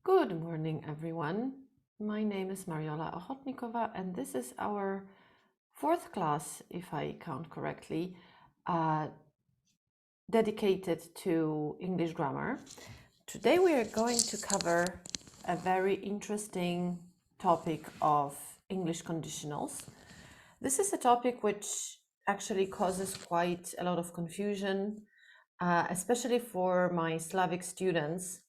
Good morning, everyone. My name is Mariola Ochotnikova, and this is our fourth class, if I count correctly, dedicated to English grammar. Today we are going to cover a very interesting topic of English conditionals. This is a topic which actually causes quite a lot of confusion, especially for my Slavic students,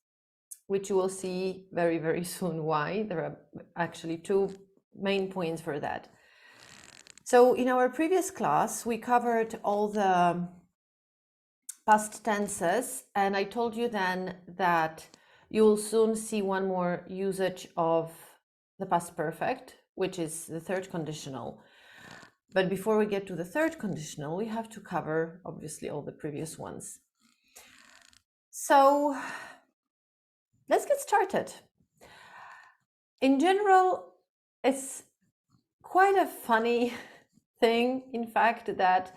which you will see very, very soon why. There are actually two main points for that. So in our previous class, we covered all the past tenses, and I told you then that you will soon see one more usage of the past perfect, which is the third conditional. But before we get to the third conditional, we have to cover, obviously, all the previous ones. So let's get started. In general, it's quite a funny thing, in fact, that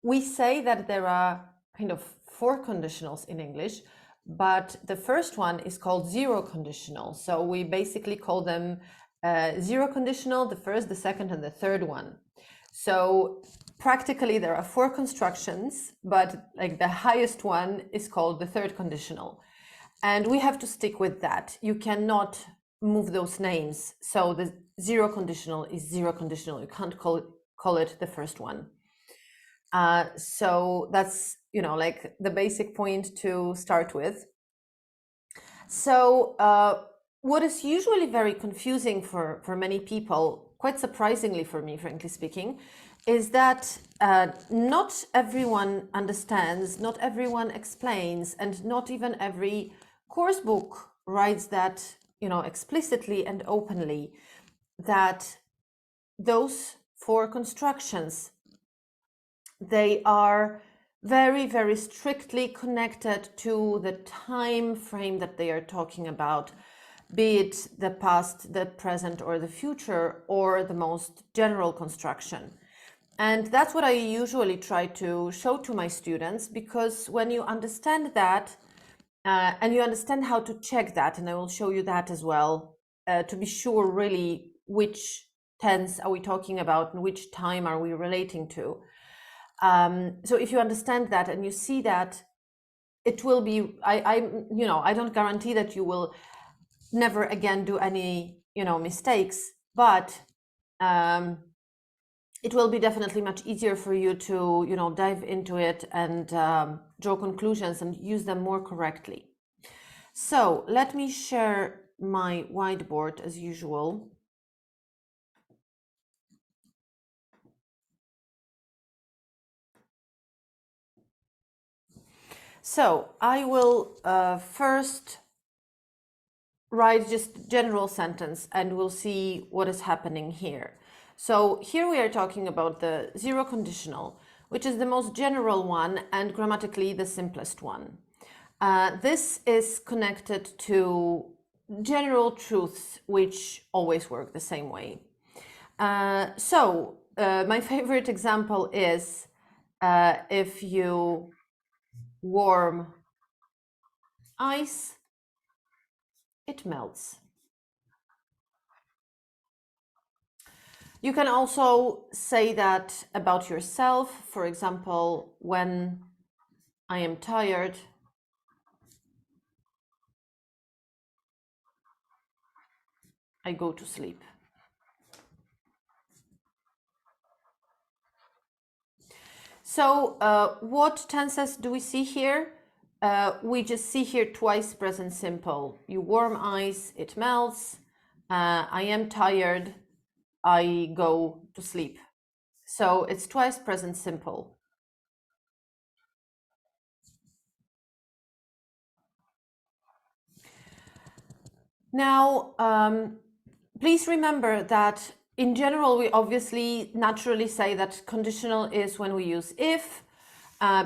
we say that there are kind of four conditionals in English, but the first one is called zero conditional. So we basically call them zero conditional, the first, the second, and the third one. So practically there are four constructions, but like the highest one is called the third conditional. And we have to stick with that. You cannot move those names. So the zero conditional is zero conditional. You can't call it the first one. So that's, like the basic point to start with. So what is usually very confusing for many people, quite surprisingly for me, frankly speaking, is that not everyone understands, not everyone explains, and not even every course book writes that, explicitly and openly, that those four constructions, they are very, very strictly connected to the time frame that they are talking about, be it the past, the present, or the future, or the most general construction. And that's what I usually try to show to my students, because when you understand that, and you understand how to check that, and I will show you that as well, to be sure really which tense are we talking about and which time are we relating to. So if you understand that and you see that, it will be, I don't guarantee that you will never again do any, mistakes, but it will be definitely much easier for you to, dive into it and draw conclusions and use them more correctly. So let me share my whiteboard as usual. So I will first write just general sentence and we'll see what is happening here. So here we are talking about the zero conditional, which is the most general one and grammatically the simplest one. This is connected to general truths which always work the same way. So my favorite example is if you warm ice, it melts. You can also say that about yourself. For example, when I am tired, I go to sleep. So what tenses do we see here? We just see here twice present simple. You warm ice, it melts. I am tired, I go to sleep. So it's twice present simple. Now, please remember that in general, we obviously naturally say that conditional is when we use if,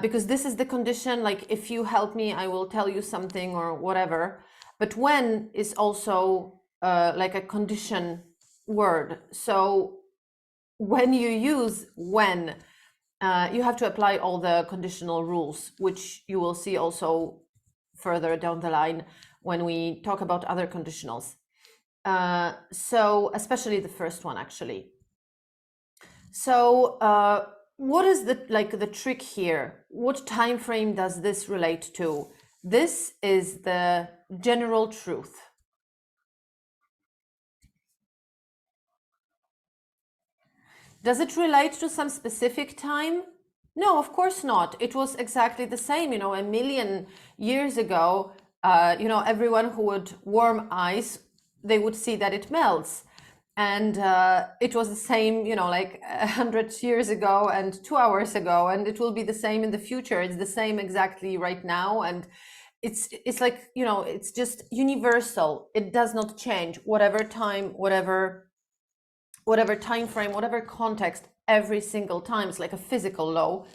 because this is the condition, like if you help me, I will tell you something or whatever. But when is also like a condition word. So when you use when, you have to apply all the conditional rules, which you will see also further down the line when we talk about other conditionals. So especially the first one, actually. So what is the trick here? What time frame does this relate to? This is the general truth. Does it relate to some specific time? No, of course not. It was exactly the same, a million years ago. Everyone who would warm ice, they would see that it melts. And it was the same, like 100 years ago and 2 hours ago, and it will be the same in the future. It's the same exactly right now. And it's like, it's just universal. It does not change, whatever time, whatever time frame, whatever context, every single time. It's like a physical law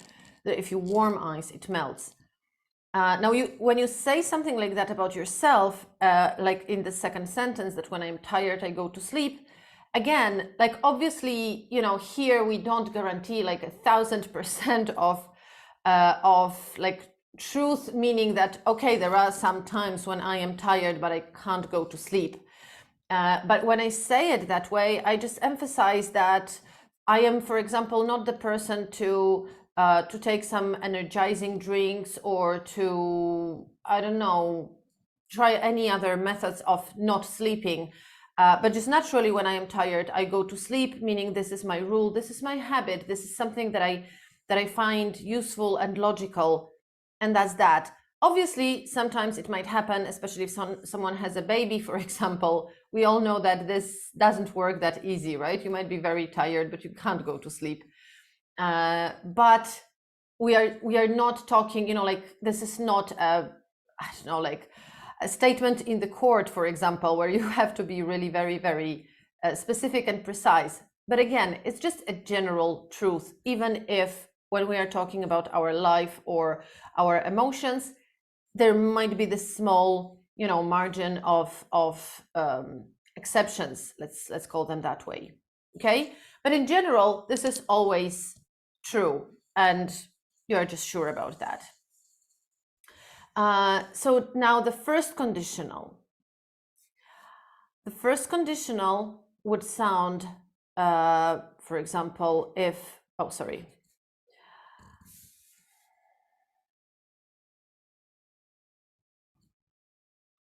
that if you warm ice, it melts. Now, when you say something like that about yourself, like in the second sentence, that when I'm tired, I go to sleep. Again, like obviously, here we don't guarantee like 1,000% of like truth, meaning that, okay, there are some times when I am tired, but I can't go to sleep. But when I say it that way, I just emphasize that I am, for example, not the person to take some energizing drinks or to, I don't know, try any other methods of not sleeping. But just naturally, when I am tired, I go to sleep, meaning this is my rule, this is my habit, this is something that I find useful and logical, and that's that. Obviously, sometimes it might happen, especially if someone has a baby, for example. We all know that this doesn't work that easy, right? You might be very tired, but you can't go to sleep. But we are not talking, like this is not a statement in the court, for example, where you have to be really very, very specific and precise. But again, it's just a general truth, even if when we are talking about our life or our emotions, there might be this small, margin of exceptions. Let's call them that way. Okay, but in general, this is always true, and you're just sure about that. So now the first conditional. The first conditional would sound, for example, if, oh, sorry.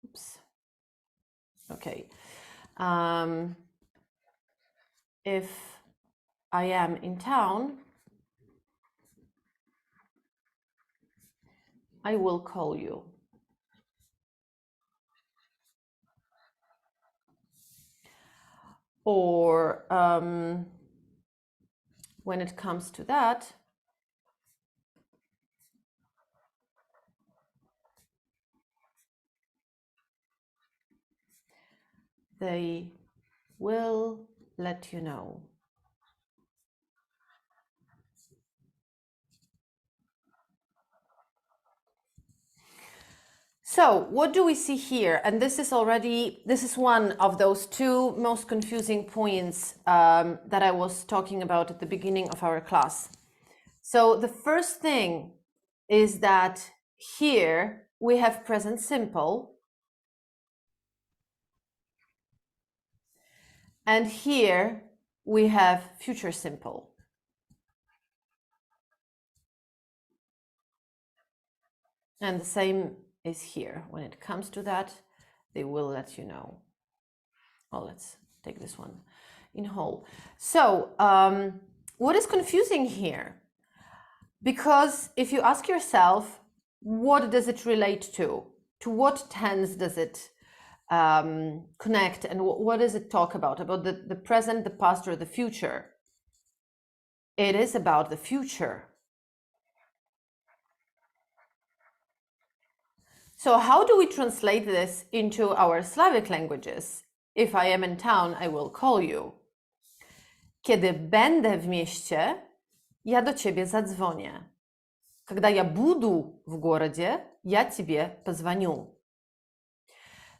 Oops. Okay. If I am in town, I will call you. Or when it comes to that, they will let you know. So what do we see here? And this is one of those two most confusing points that I was talking about at the beginning of our class. So the first thing is that here we have present simple, and here we have future simple. And the same is here. When it comes to that, they will let you know. Well, let's take this one in whole. So what is confusing here? Because if you ask yourself, what does it relate to? To what tense does it connect? And what does it talk about? About the present, the past, or the future? It is about the future. So how do we translate this into our Slavic languages? If I am in town, I will call you. Kiedy będę w mieście, ja do ciebie zadzwonię. Когда я буду в городе, я тебе позвоню.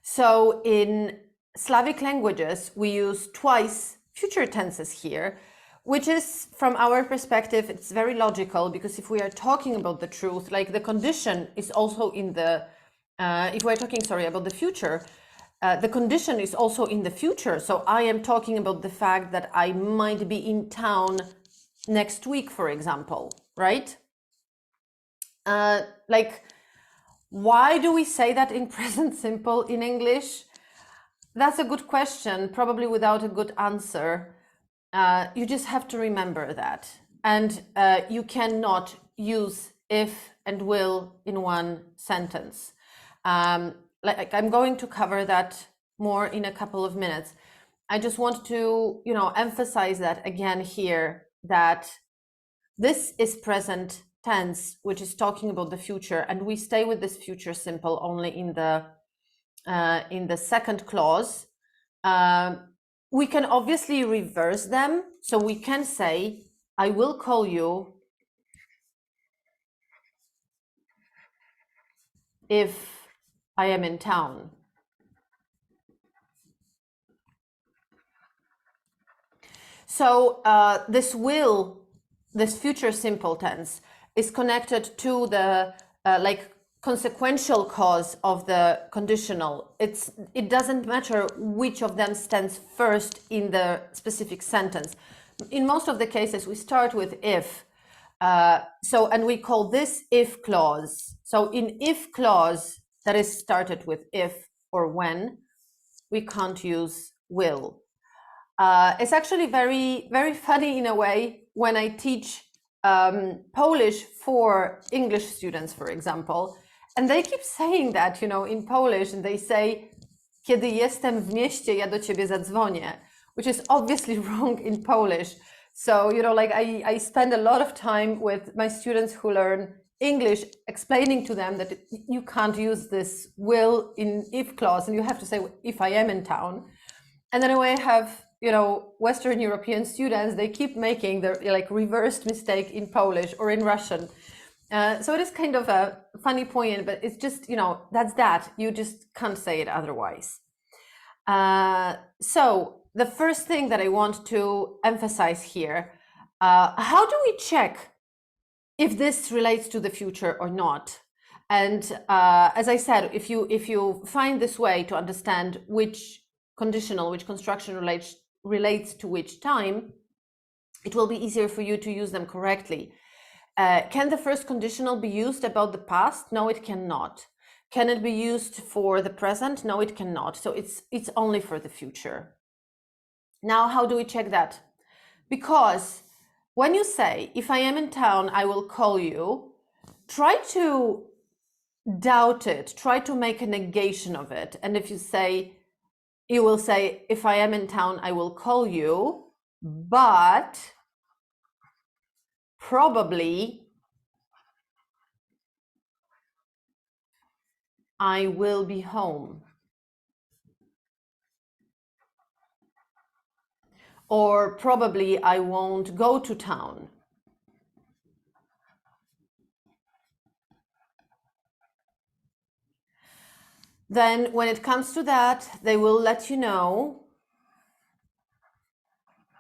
So in Slavic languages, we use twice future tenses here, which is, from our perspective, it's very logical, because if we are talking about the truth, like the condition is also in the if we're talking, sorry, about the future, the condition is also in the future. So I am talking about the fact that I might be in town next week, for example, right? Like, why do we say that in present simple in English? That's a good question, probably without a good answer. You just have to remember that. And you cannot use if and will in one sentence. Like I'm going to cover that more in a couple of minutes. I just want to, emphasize that again here, that this is present tense, which is talking about the future, and we stay with this future simple only in the second clause. We can obviously reverse them. So we can say, I will call you if I am in town. So this future simple tense is connected to the consequential cause of the conditional. It doesn't matter which of them stands first in the specific sentence. In most of the cases, we start with if. And we call this if clause. So in if clause that is started with if or when, we can't use will. It's actually very, very funny in a way when I teach Polish for English students, for example, and they keep saying that, in Polish, and they say, kiedy jestem w mieście, ja do ciebie zadzwonię, which is obviously wrong in Polish. So, I spend a lot of time with my students who learn English, explaining to them that you can't use this will in if clause, and you have to say, if I am in town. And then I have, Western European students, they keep making the reversed mistake in Polish or in Russian. So it is kind of a funny point, but it's just, that's that. You just can't say it otherwise. So the first thing that I want to emphasize here, how do we check if this relates to the future or not? And as I said, if you find this way to understand which conditional, which construction relates to which time, it will be easier for you to use them correctly. Can the first conditional be used about the past? No, it cannot. Can it be used for the present? No, it cannot. So it's only for the future. Now, how do we check that? Because when you say, if I am in town, I will call you, try to doubt it, try to make a negation of it. And if you will say, if I am in town, I will call you, but probably I will be home. Or probably I won't go to town. Then when it comes to that, they will let you know,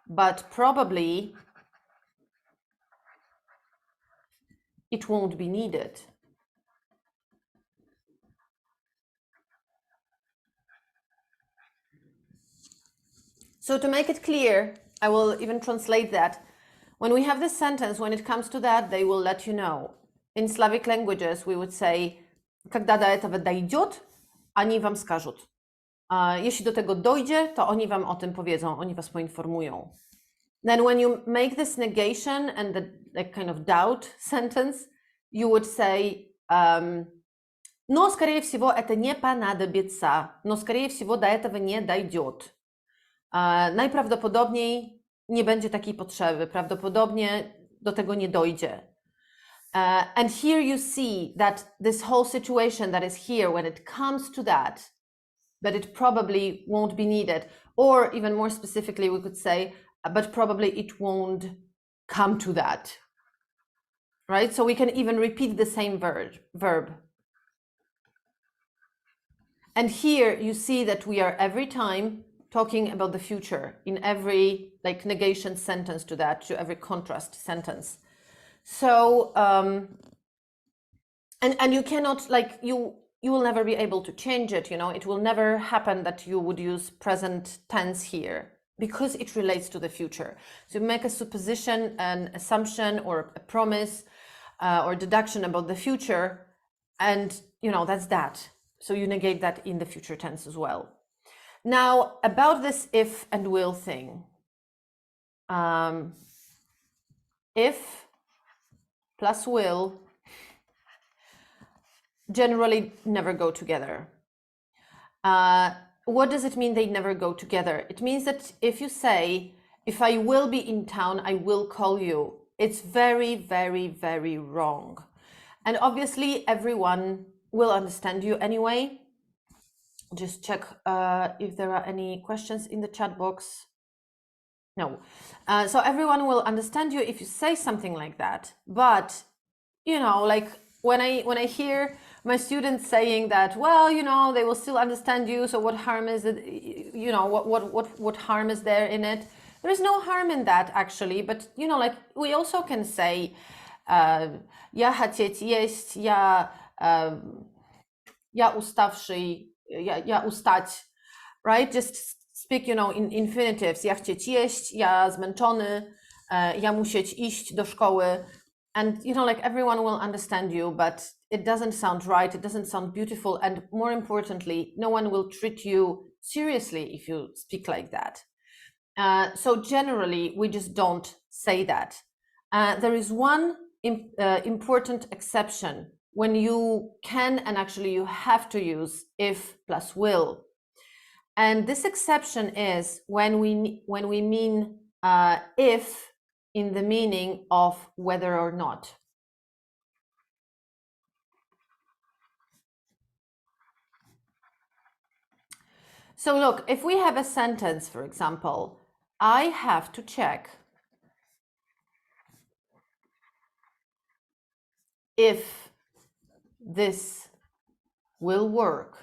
but probably it won't be needed. So to make it clear, I will even translate that. When we have this sentence, when it comes to that, they will let you know. In Slavic languages, we would say, когда до этого дойдет, они вам скажут. Jeśli do tego dojdzie, to oni wam o tym powiedzą, oni was poinformują. Then when you make this negation and the kind of doubt sentence, you would say, но, скорее всего, это не понадобится, но, скорее всего, до этого не дойдет. Najprawdopodobniej nie będzie takiej potrzeby, prawdopodobnie do tego nie dojdzie. And here you see that this whole situation that is here, when it comes to that it probably won't be needed. Or even more specifically, we could say, but probably it won't come to that. Right? So we can even repeat the same verb. And here you see that we are every time talking about the future in every negation sentence to that, to every contrast sentence. So, and you cannot you will never be able to change it. You know, it will never happen that you would use present tense here because it relates to the future. So you make a supposition, an assumption, or a promise or deduction about the future, and you know, that's that. So you negate that in the future tense as well. Now, about this if and will thing. If plus will generally never go together. What does it mean they never go together? It means that if you say, if I will be in town, I will call you, it's very, very, very wrong. And obviously everyone will understand you anyway. Just check if there are any questions in the chat box. No. So everyone will understand you if you say something like that. But, you know, like when I hear my students saying that, well, you know, they will still understand you, so what harm is it? You know, what harm is there in it? There is no harm in that, actually. But, you know, like we also can say, ja хотеть есть, ja ustavszy, ja ustać, right? Just speak, you know, in infinitives. Ja chcieć jeść, ja zmęczony, ja musieć iść do szkoły. And, you know, like everyone will understand you, but it doesn't sound right. It doesn't sound beautiful. And more importantly, no one will treat you seriously if you speak like that. So generally, we just don't say that. There is one important exception when you can and actually you have to use if plus will. And this exception is when we mean if in the meaning of whether or not. So look, if we have a sentence, for example, I have to check if this will work.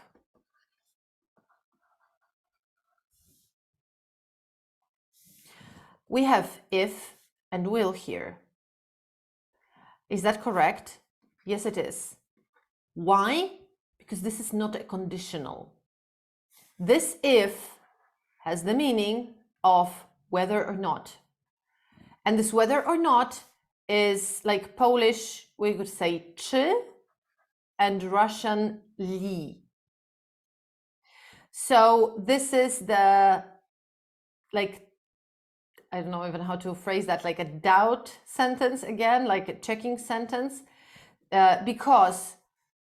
We have if and will here. Is that correct? Yes, it is. Why? Because this is not a conditional. This if has the meaning of whether or not. And this whether or not is like Polish, we could say czy, and Russian li. So this is the, like, I don't know even how to phrase that, like a doubt sentence again, like a checking sentence, because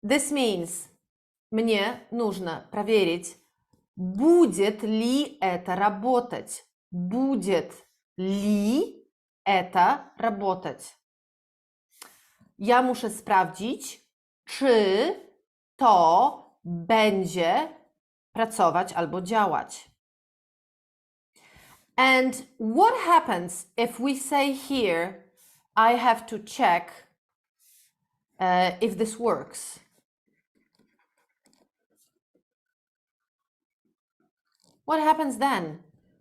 this means мне нужно проверить, будет ли это работать, будет ли это работать. Ja muszę sprawdzić, czy to będzie pracować albo działać. And what happens if we say here, I have to check if this works? What happens then?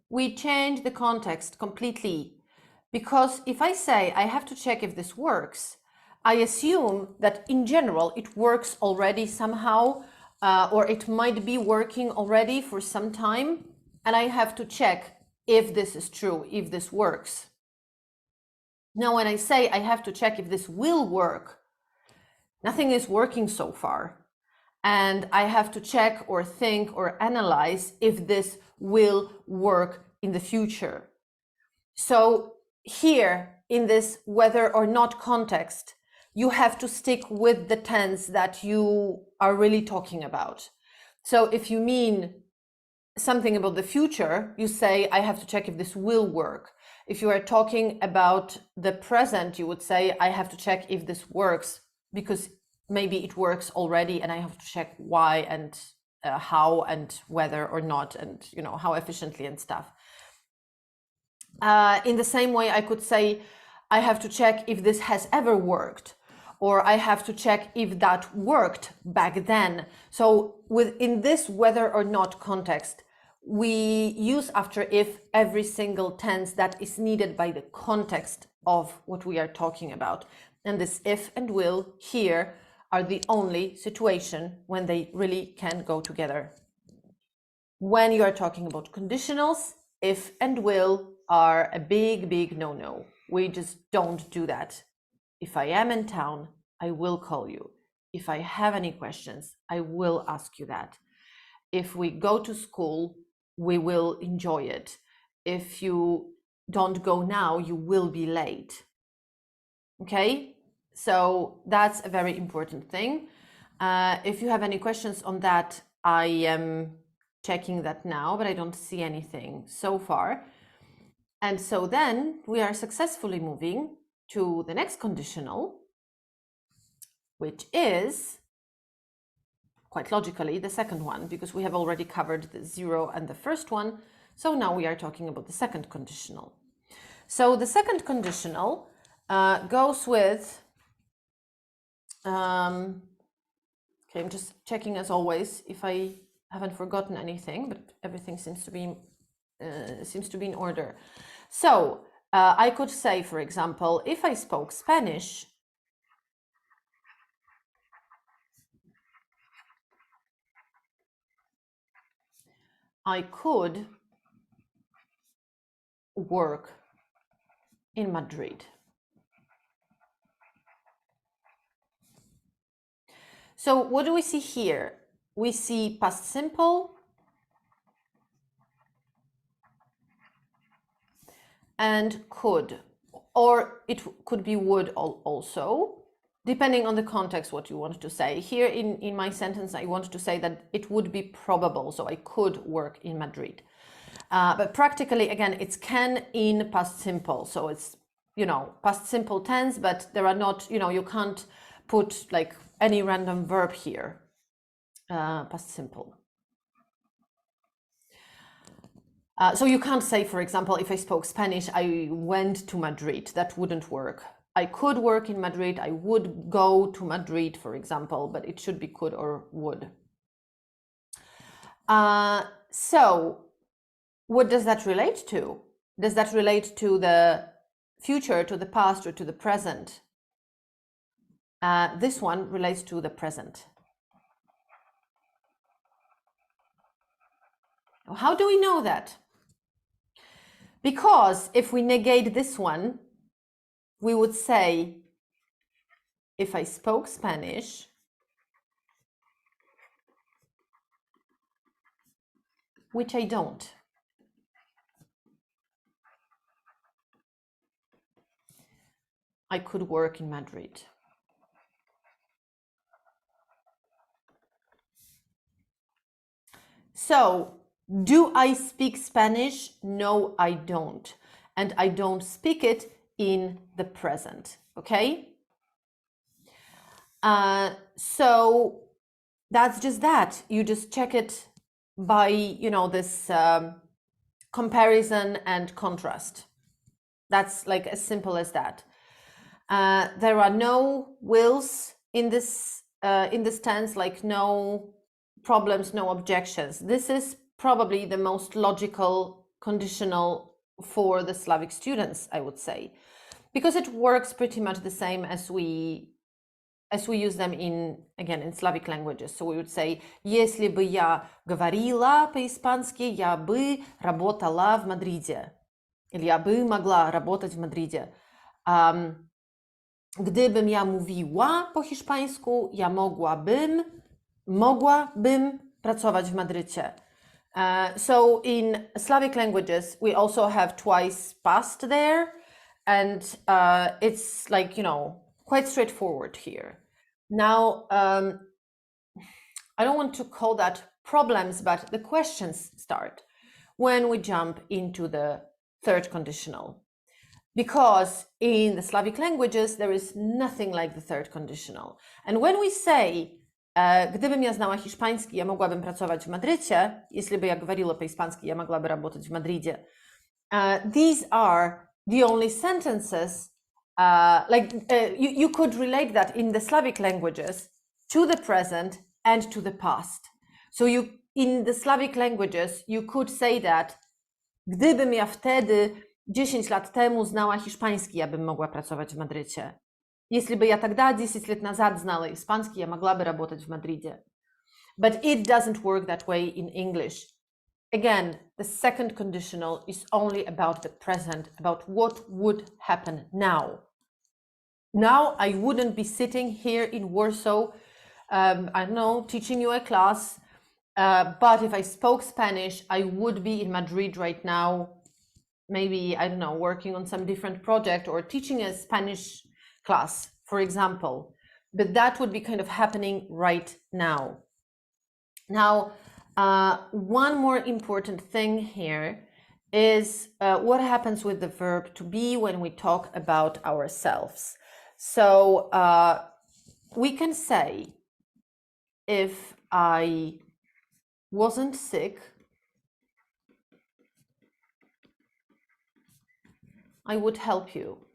We change the context completely. Because if I say I have to check if this works, I assume that in general it works already somehow, or it might be working already for some time, and I have to check if this is true, if this works. Now, when I say I have to check if this will work, nothing is working so far. And I have to check or think or analyze if this will work in the future. So here, in this whether or not context, you have to stick with the tense that you are really talking about. So if you mean something about the future, you say, I have to check if this will work. If you are talking about the present, you would say, I have to check if this works, because maybe it works already and I have to check why and how and whether or not, and you know, how efficiently and stuff. In the same way, I could say, I have to check if this has ever worked, or I have to check if that worked back then. So within this whether or not context, we use after if every single tense that is needed by the context of what we are talking about. And this if and will here are the only situation when they really can go together. When you are talking about conditionals, if and will are a big no-no. We just don't do that. If I am in town, I will call you. If I have any questions, I will ask you that. If we go to school, we will enjoy it. If you don't go now, you will be late. Okay, so that's a very important thing. If you have any questions on that, I am checking that now, but I don't see anything so far. And so then we are successfully moving to the next conditional, which is quite logically the second one, because we have already covered the 0 and the first one. So now we are talking about the second conditional. So the second conditional goes with, okay, I'm just checking as always if I haven't forgotten anything, but everything seems to be in order. So I could say, for example, if I spoke Spanish, I could work in Madrid. So what do we see here? We see past simple and could, or it could be would also, depending on the context what you want to say. Here in my sentence, I want to say that it would be probable, so I could work in Madrid. But practically, again, it's can in past simple, so it's, past simple tense, but there are not, you can't put like any random verb here, past simple. So you can't say, for example, if I spoke Spanish, I went to Madrid. That wouldn't work. I could work in Madrid. I would go to Madrid, for example, but it should be could or would. So what does that relate to? Does that relate to the future, to the past, or to the present? This one relates to the present. How do we know that? Because if we negate this one, we would say, if I spoke Spanish, which I don't. I could work in Madrid. So, do I speak Spanish? No, I don't. And I don't speak it in the present, okay? So that's just that. You just check it by, this comparison and contrast. That's like as simple as that. There are no wills in this tense, like no problems, no objections. This is probably the most logical conditional for the Slavic students, I would say, because it works pretty much the same as we use them in Slavic languages. So we would say, если бы я говорила по-испански, я бы работала в Мадриде. Или я бы могла работать в Madridzie. Gdybym ja mówiła po hiszpańsku, ja mogłabym pracować w Madrycie. So in Slavic languages, we also have twice past there, and it's like, quite straightforward here. Now, I don't want to call that problems, but the questions start when we jump into the third conditional. Because in the Slavic languages, there is nothing like the third conditional. And when we say, gdybym ja znała hiszpański, ja mogłabym pracować w Madrycie, jeśli by ja говорила по-испански, я могла бы работать в Madridzie. These are the only sentences, you could relate that in the Slavic languages to the present and to the past. So in the Slavic languages, you could say that, gdybym ja wtedy 10 lat temu znała hiszpański, ja bym mogła pracować w Madrycie. Если бы я тогда, 10 лет назад, знала испанский, я могла бы работать в Мадриде. But it doesn't work that way in English. Again, the second conditional is only about the present, about what would happen now. Now I wouldn't be sitting here in Warsaw, I don't know, teaching you a class, but if I spoke Spanish, I would be in Madrid right now, maybe, I don't know, working on some different project or teaching a Spanish class, for example. But that would be kind of happening right now. Now, one more important thing here is what happens with the verb to be when we talk about ourselves. So we can say, if I wasn't sick, I would help you.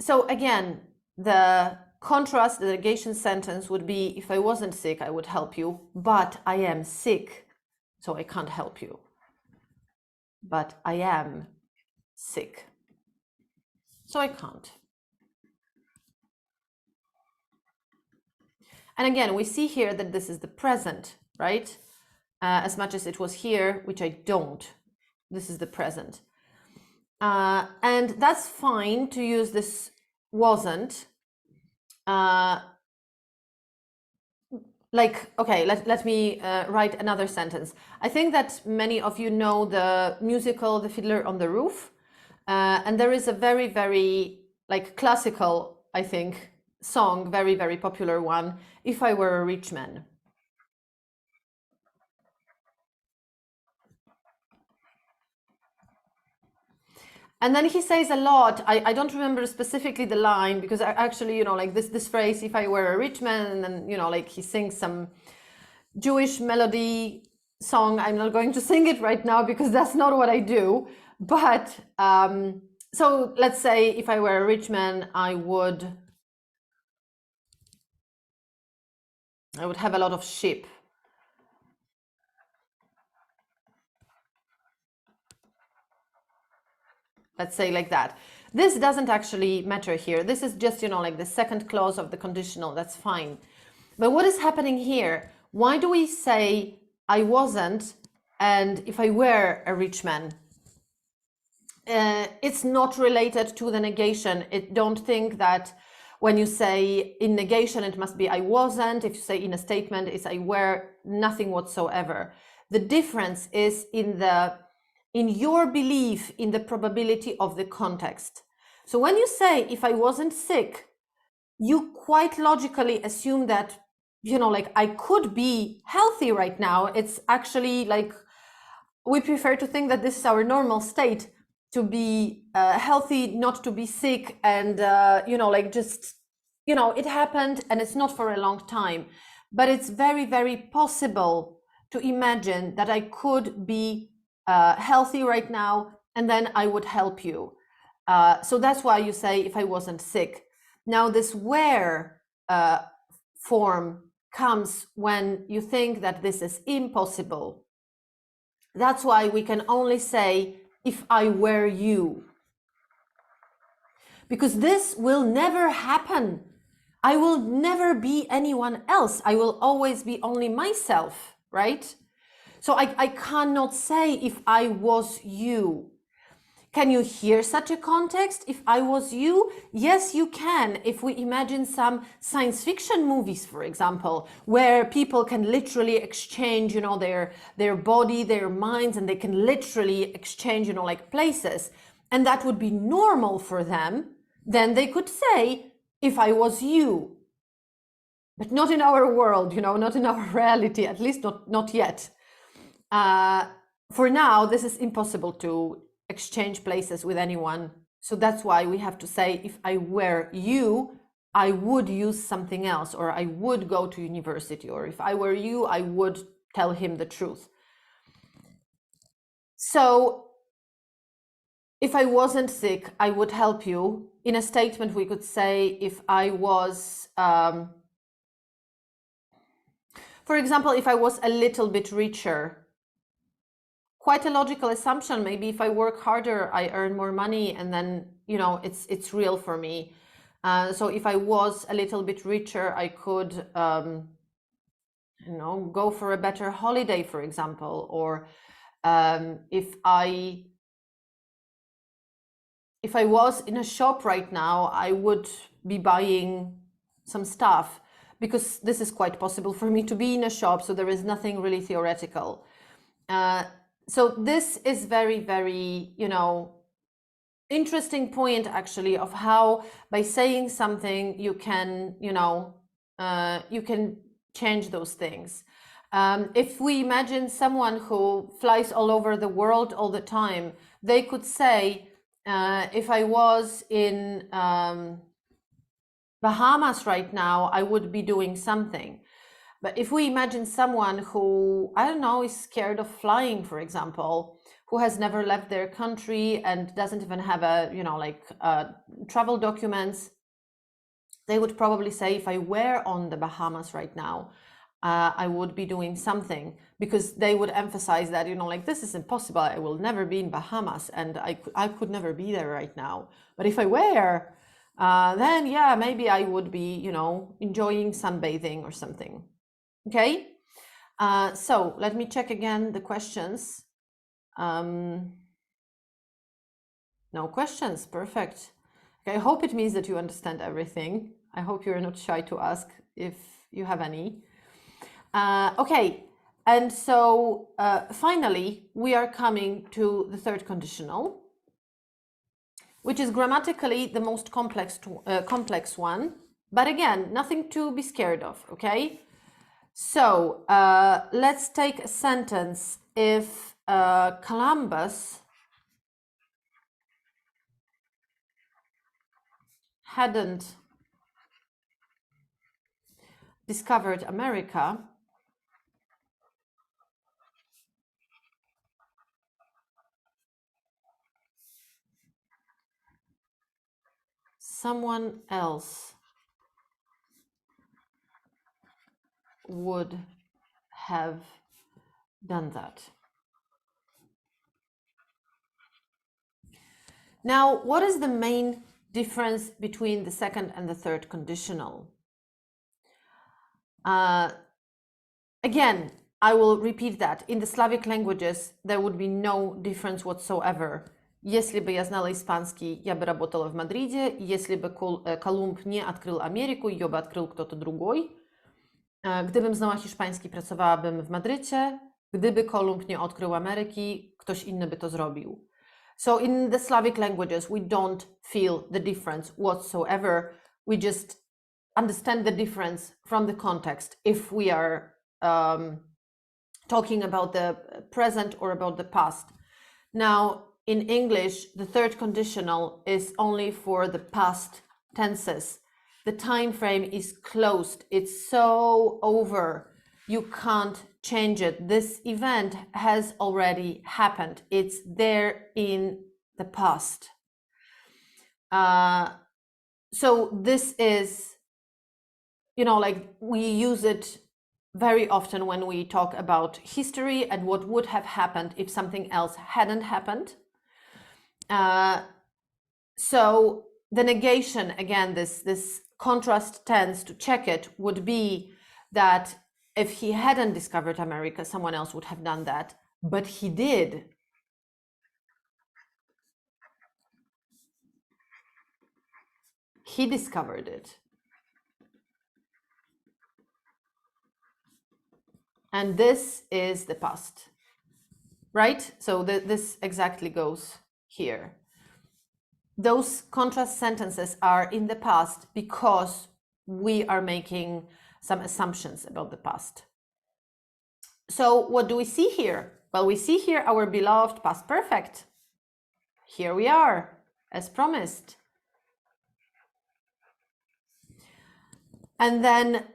So again, the contrast, the negation sentence would be, if I wasn't sick, I would help you, but I am sick, so I can't help you. But I am sick, so I can't. And again, we see here that this is the present, right? As much as it was here, which I don't. This is the present. And that's fine to use this wasn't. Okay, let me write another sentence. I think that many of you know the musical The Fiddler on the Roof. And there is a very, very classical, I think, song, very, very popular one, If I Were a Rich Man. And then he says a lot, I don't remember specifically the line, because actually, this phrase, if I were a rich man, and then, he sings some Jewish melody song. I'm not going to sing it right now because that's not what I do. But so let's say if I were a rich man, I would have a lot of sheep. Let's say like that. This doesn't actually matter here. This is just, the second clause of the conditional. That's fine. But what is happening here? Why do we say I wasn't and if I were a rich man? It's not related to the negation. Don't think that when you say in negation, it must be I wasn't. If you say in a statement, it's I were, nothing whatsoever. The difference is in your belief in the probability of the context. So when you say, if I wasn't sick, you quite logically assume that, I could be healthy right now. It's actually we prefer to think that this is our normal state, to be healthy, not to be sick. And, it happened and it's not for a long time. But it's very, very possible to imagine that I could be healthy right now, and then I would help you. So that's why you say, if I wasn't sick. Now, this where form comes when you think that this is impossible. That's why we can only say, if I were you. Because this will never happen. I will never be anyone else. I will always be only myself, right? So I cannot say, if I was you. Can you hear such a context? If I was you? Yes, you can. If we imagine some science fiction movies, for example, where people can literally exchange, their body, their minds, and they can literally exchange, places, and that would be normal for them, then they could say, if I was you. But not in our world, not in our reality, at least not yet. For now, this is impossible to exchange places with anyone. So that's why we have to say, if I were you, I would use something else, or I would go to university, or if I were you, I would tell him the truth. So if I wasn't sick, I would help you. In a statement, we could say, if I was, for example, if I was a little bit richer, quite a logical assumption. Maybe if I work harder, I earn more money, and then, you know, it's real for me. So if I was a little bit richer, I could, you know, go for a better holiday, for example, or if I was in a shop right now, I would be buying some stuff, because this is quite possible for me to be in a shop. So there is nothing really theoretical. So this is very, very, you know, interesting point actually, of how by saying something you can, you know, you can change those things. If we imagine someone who flies all over the world all the time, they could say, if I was in Bahamas right now, I would be doing something. But if we imagine someone who, I don't know, is scared of flying, for example, who has never left their country and doesn't even have a, you know, like travel documents, they would probably say, if I were on the Bahamas right now, I would be doing something, because they would emphasize that, you know, like, this is impossible. I will never be in Bahamas, and I could never be there right now. But if I were, then yeah, maybe I would be, you know, enjoying sunbathing or something. Okay. So let me check again the questions. No questions. Perfect. Okay, I hope it means that you understand everything. I hope you're not shy to ask if you have any. Okay, and so finally, we are coming to the third conditional, which is grammatically the most complex one. But again, nothing to be scared of, okay? So let's take a sentence. If Columbus hadn't discovered America, someone else would have done that. Now, what is the main difference between the second and the third conditional? Again, I will repeat that. In the Slavic languages, there would be no difference whatsoever. Если бы я знала испанский, я бы работала в Мадриде. Если бы Kolumb nie odkrył Ameryku, ее бы открыл кто-то другой. Gdybym znała hiszpański, pracowałabym w Madrycie. Gdyby Kolumb nie odkrył Ameryki, ktoś inny by to zrobił. So in the Slavic languages, we don't feel the difference whatsoever. We just understand the difference from the context if we are talking about the present or about the past. Now, in English, the third conditional is only for the past tenses. The time frame is closed. It's so over. You can't change it. This event has already happened. It's there in the past. So this is, you know, like, we use it very often when we talk about history and what would have happened if something else hadn't happened. So the negation, again, this contrast tense, to check it, would be that if he hadn't discovered America, someone else would have done that, but he did. He discovered it. And this is the past, right? So this exactly goes here. Those contrast sentences are in the past because we are making some assumptions about the past. So what do we see here? Well, we see here our beloved past perfect. Here we are, as promised. And then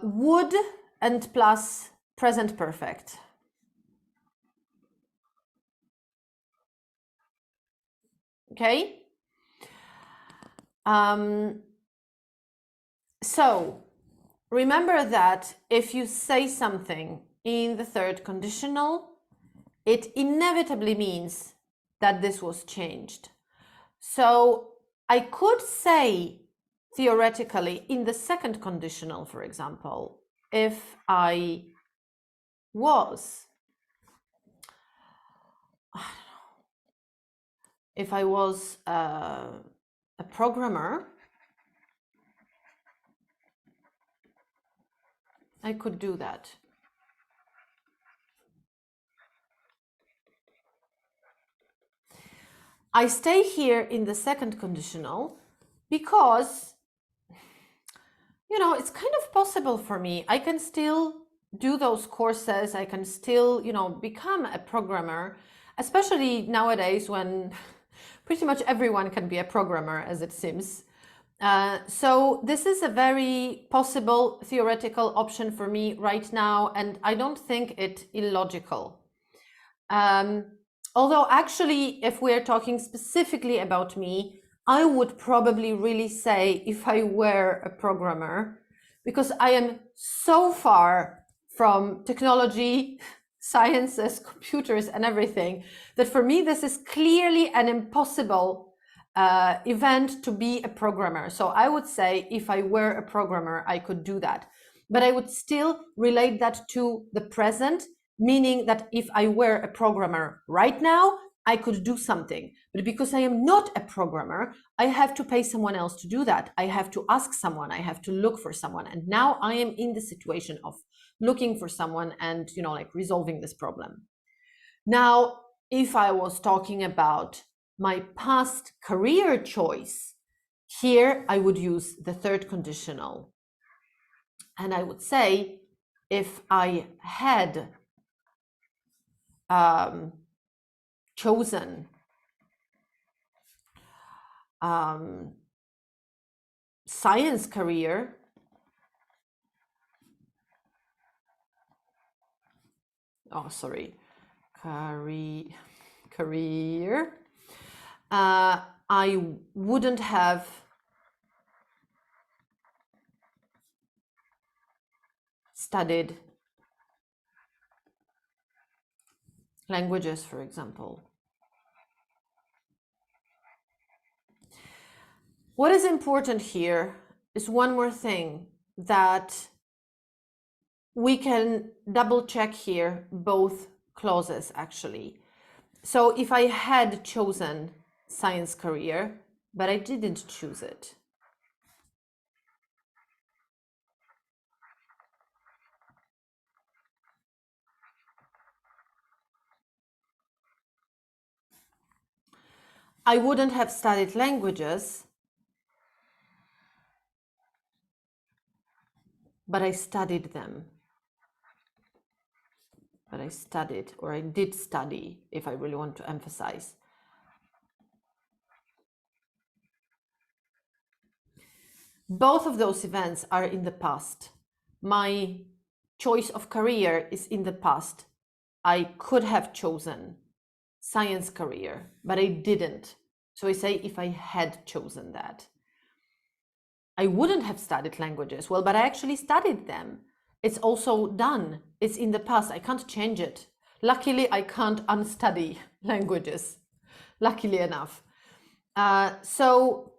would and plus present perfect. Okay? So remember that if you say something in the third conditional, it inevitably means that this was changed. So I could say theoretically in the second conditional, for example, if I was, if I was a programmer, I could do that. I stay here in the second conditional because, you know, it's kind of possible for me. I can still do those courses. I can still, you know, become a programmer, especially nowadays when pretty much everyone can be a programmer, as it seems. So this is a very possible theoretical option for me right now, and I don't think it illogical. Although actually, if we're talking specifically about me, I would probably really say if I were a programmer, because I am so far from technology, sciences, computers, and everything, that for me, this is clearly an impossible event to be a programmer. So I would say if I were a programmer, I could do that. But I would still relate that to the present, meaning that if I were a programmer right now, I could do something. But because I am not a programmer, I have to pay someone else to do that. I have to ask someone, I have to look for someone. And now I am in the situation of looking for someone and, you know, like resolving this problem. Now, if I was talking about my past career choice, here I would use the third conditional. And I would say, if I had chosen science career, career, I wouldn't have studied languages, for example. What is important here is one more thing, that we can double check here both clauses actually. So if I had chosen science career, but I didn't choose it, I wouldn't have studied languages, but I studied them. But I studied, or I did study, if I really want to emphasize. Both of those events are in the past. My choice of career is in the past. I could have chosen science career, but I didn't. So I say if I had chosen that. I wouldn't have studied languages. Well, but I actually studied them. It's also done. It's in the past. I can't change it. Luckily, I can't unstudy languages, luckily enough. So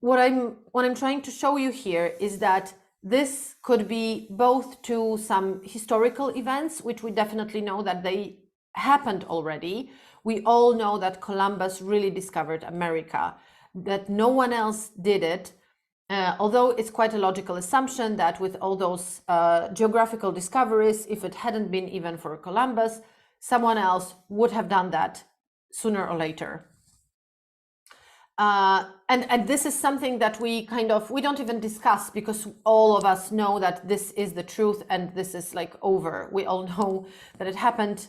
what I'm trying to show you here is that this could be both to some historical events, which we definitely know that they happened already. We all know that Columbus really discovered America, that no one else did it. Although it's quite a logical assumption that with all those geographical discoveries, if it hadn't been even for Columbus, someone else would have done that sooner or later. And this is something that we don't even discuss, because all of us know that this is the truth and this is like over. We all know that it happened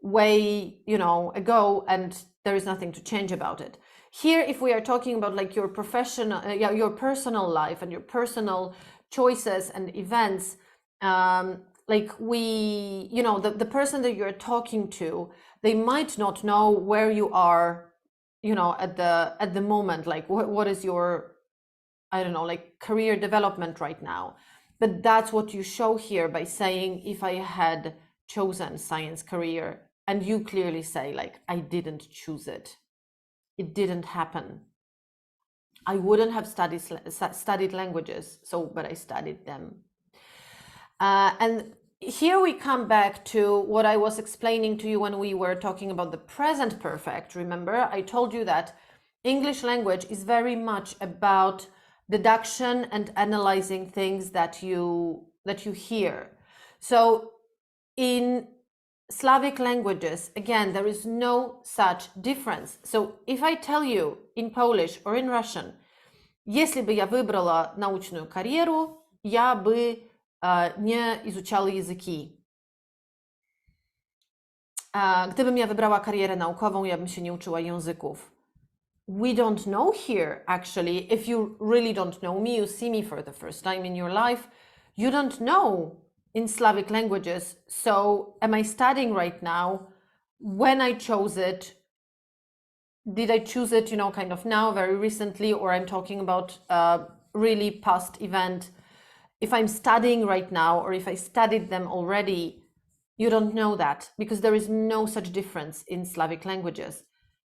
way, ago, and there is nothing to change about it. Here, if we are talking about like your professional, your personal life and your personal choices and events, like the person that you're talking to, they might not know where you are, at the moment, like what is your, I don't know, like career development right now. But that's what you show here by saying, if I had chosen science career, and you clearly say like, I didn't choose it. It didn't happen. I wouldn't have studied languages, but I studied them. And here we come back to what I was explaining to you when we were talking about the present perfect. Remember, I told you that English language is very much about deduction and analyzing things that you hear. So in Slavic languages, again, there is no such difference. So if I tell you in Polish or in Russian, если бы я выбрала научную карьеру, я бы nie izučala języki. Gdybym ja wybrała karierę naukową, ja bym się nie uczyła języków. We don't know here, actually. If you really don't know me, you see me for the first time in your life, you don't know in Slavic languages. So am I studying right now? When I chose it, did I choose it, kind of now, very recently, or I'm talking about a really past event? If I'm studying right now, or if I studied them already, you don't know that because there is no such difference in Slavic languages.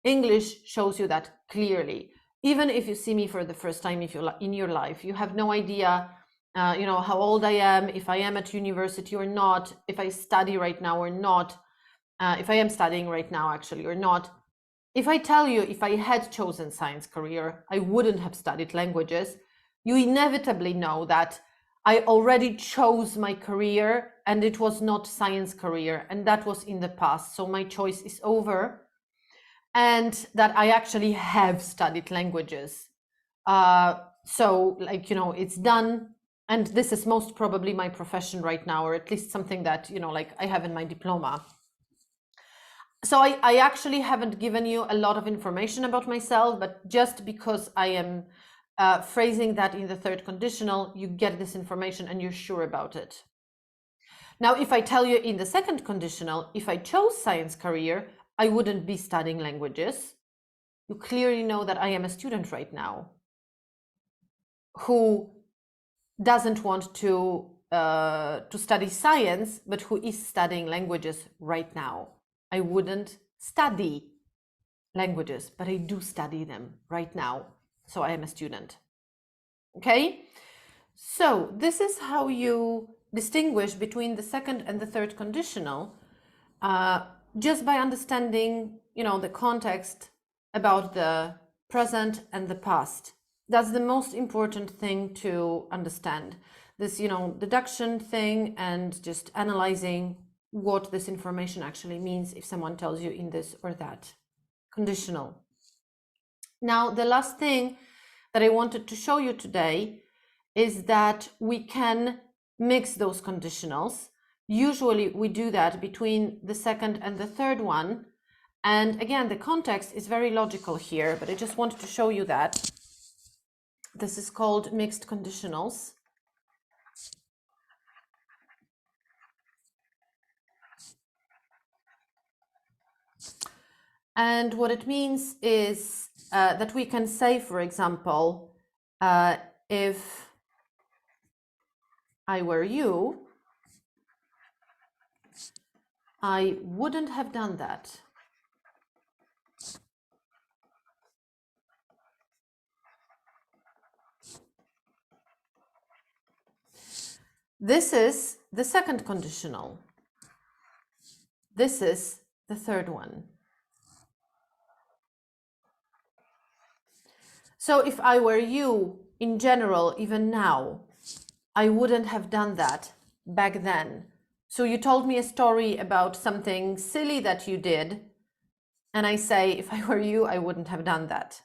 English shows you that clearly. Even if you see me for the first time in your life, you have no idea, how old I am, if I am at university or not, if I study right now or not, if I am studying right now actually or not. If I tell you if I had chosen science career, I wouldn't have studied languages, you inevitably know that I already chose my career and it was not science career, and that was in the past. So my choice is over, and that I actually have studied languages. So it's done. And this is most probably my profession right now, or at least something that, I have in my diploma. So I actually haven't given you a lot of information about myself, but just because I am phrasing that in the third conditional, you get this information and you're sure about it. Now, if I tell you in the second conditional, if I chose science career, I wouldn't be studying languages. You clearly know that I am a student right now who doesn't want to study science, but who is studying languages right now. I wouldn't study languages, but I do study them right now. So I am a student. Okay? So this is how you distinguish between the second and the third conditional, just by understanding, the context about the present and the past. That's the most important thing to understand. This, deduction thing and just analyzing what this information actually means if someone tells you in this or that conditional. Now, the last thing that I wanted to show you today is that we can mix those conditionals. Usually we do that between the second and the third one. And again, the context is very logical here, but I just wanted to show you that. This is called mixed conditionals. And what it means is that we can say, for example, if I were you, I wouldn't have done that. This is the second conditional. This is the third one. So if I were you, in general, even now, I wouldn't have done that back then. So you told me a story about something silly that you did, and I say, if I were you, I wouldn't have done that.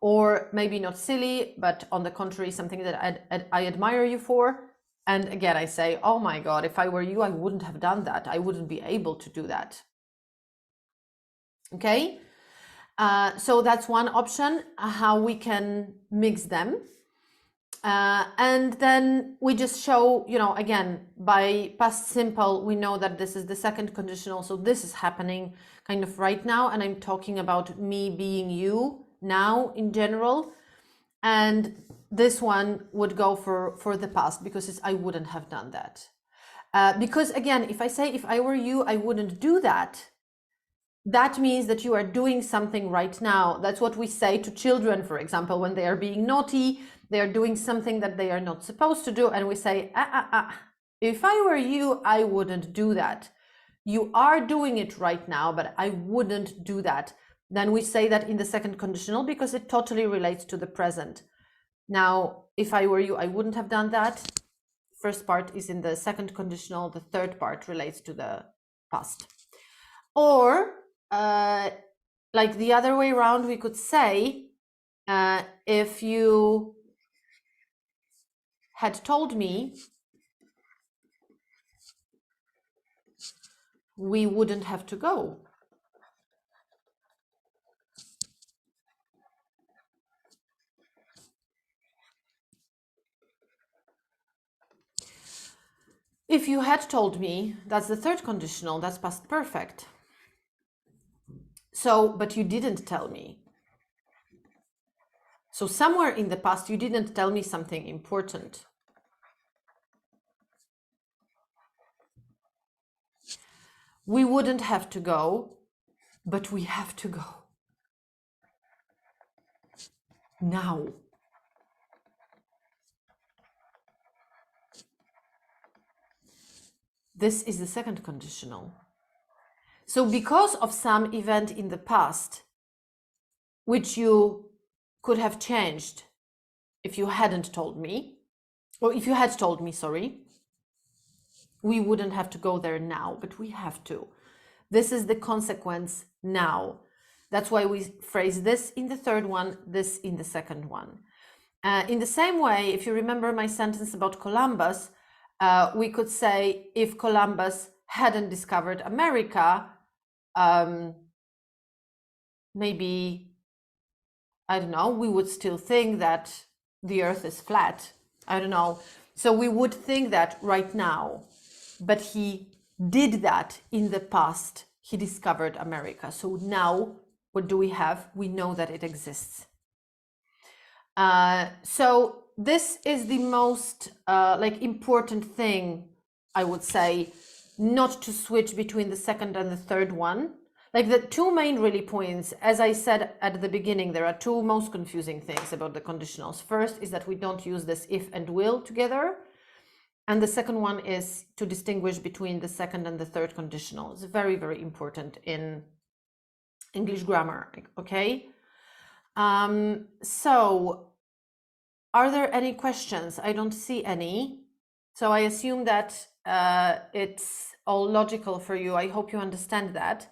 Or maybe not silly, but on the contrary, something that I admire you for. And again, I say, oh my God, if I were you, I wouldn't have done that. I wouldn't be able to do that. Okay? So that's one option, how we can mix them. And then we just show, again, by past simple, we know that this is the second conditional. So this is happening kind of right now. And I'm talking about me being you now in general. And this one would go for the past because I wouldn't have done that. Because again, if I say, if I were you, I wouldn't do that. that means that you are doing something right now. That's what we say to children, for example, when they are being naughty, they are doing something that they are not supposed to do, and we say, if I were you, I wouldn't do that. You are doing it right now, but I wouldn't do that. Then we say that in the second conditional because it totally relates to the present. Now, if I were you, I wouldn't have done that. First part is in the second conditional. The third part relates to the past. Or like the other way around, we could say, if you had told me, we wouldn't have to go. If you had told me, that's the third conditional, that's past perfect. So, but you didn't tell me. So somewhere in the past, you didn't tell me something important. We wouldn't have to go, but we have to go. Now. This is the second conditional. So because of some event in the past, which you could have changed if you hadn't told me, or if you had told me, sorry, we wouldn't have to go there now, but we have to. This is the consequence now. That's why we phrase this in the third one, this in the second one. In the same way, if you remember my sentence about Columbus, we could say if Columbus hadn't discovered America, maybe, I don't know, we would still think that the earth is flat. I don't know. So we would think that right now, but he did that in the past. He discovered America. So now what do we have? We know that it exists. So this is the most important thing, I would say, not to switch between the second and the third one. Like the two main really points, as I said at the beginning, there are two most confusing things about the conditionals. First is that we don't use this if and will together. And the second one is to distinguish between the second and the third conditional. It's very, very important in English grammar, okay? So are there any questions? I don't see any. So I assume that it's all logical for you. I hope you understand that,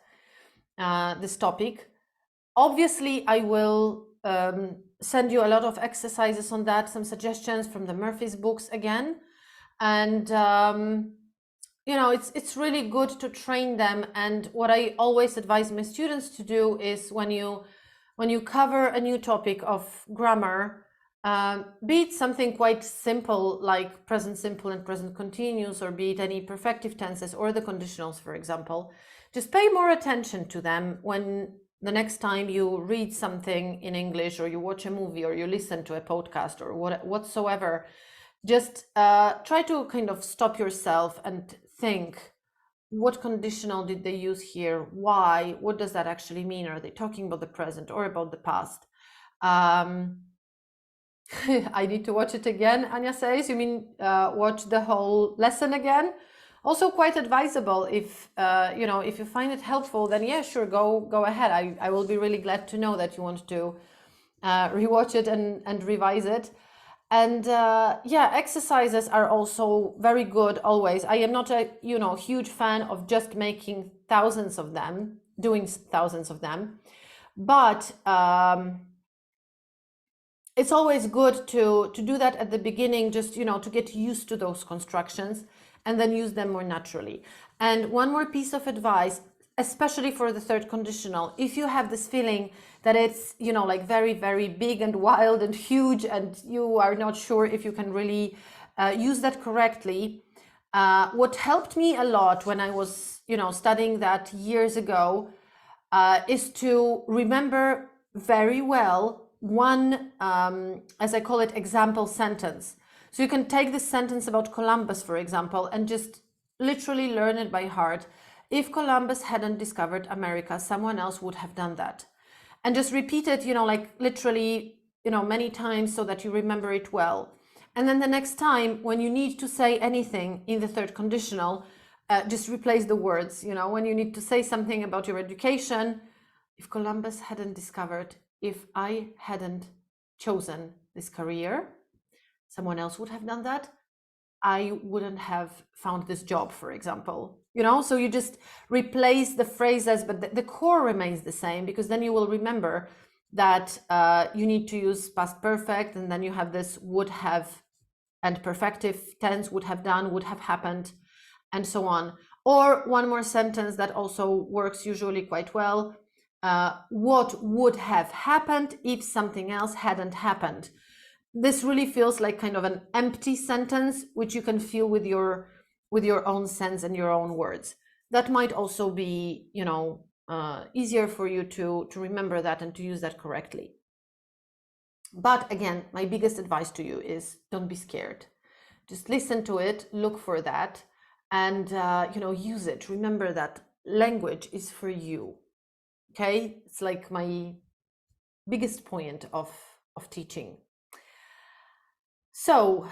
this topic. Obviously, I will send you a lot of exercises on that, some suggestions from the Murphy's books again. And, you know, it's really good to train them. And what I always advise my students to do is when you cover a new topic of grammar, be it something quite simple like present simple and present continuous, or be it any perfective tenses or the conditionals, for example, just pay more attention to them when the next time you read something in English, or you watch a movie, or you listen to a podcast, or whatsoever. Just try to kind of stop yourself and think, what conditional did they use here? Why? What does that actually mean? Are they talking about the present or about the past? I need to watch it again, Anya says. You mean watch the whole lesson again? Also quite advisable if, you know, if you find it helpful, then yeah, sure, go ahead. I will be really glad to know that you want to rewatch it and revise it. And yeah, exercises are also very good always. I am not a huge fan of just making thousands of them, doing thousands of them, but it's always good to do that at the beginning, just to get used to those constructions and then use them more naturally. And one more piece of advice, especially for the third conditional, if you have this feeling that it's like very, very big and wild and huge, and you are not sure if you can really use that correctly, what helped me a lot when I was studying that years ago is to remember very well one, as I call it, example sentence. So you can take this sentence about Columbus, for example, and just literally learn it by heart. if Columbus hadn't discovered America, someone else would have done that. And just repeat it, like literally, many times so that you remember it well. And then the next time when you need to say anything in the third conditional, just replace the words. When you need to say something about your education, if Columbus hadn't discovered, if I hadn't chosen this career, someone else would have done that. I wouldn't have found this job, for example. So you just replace the phrases, but the core remains the same, because then you will remember that you need to use past perfect, and then you have this would have and perfective tense, would have done, would have happened, and so on. Or one more sentence that also works usually quite well. What would have happened if something else hadn't happened? This really feels like kind of an empty sentence, which you can fill with your own sense and your own words. That might also be, easier for you to remember that and to use that correctly. But again, my biggest advice to you is don't be scared. Just listen to it, look for that, and use it. Remember that language is for you. Okay, it's like my biggest point of teaching. So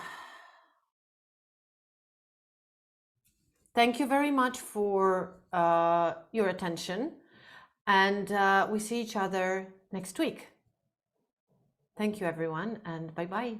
thank you very much for your attention, and we see each other next week. Thank you, everyone, and bye-bye.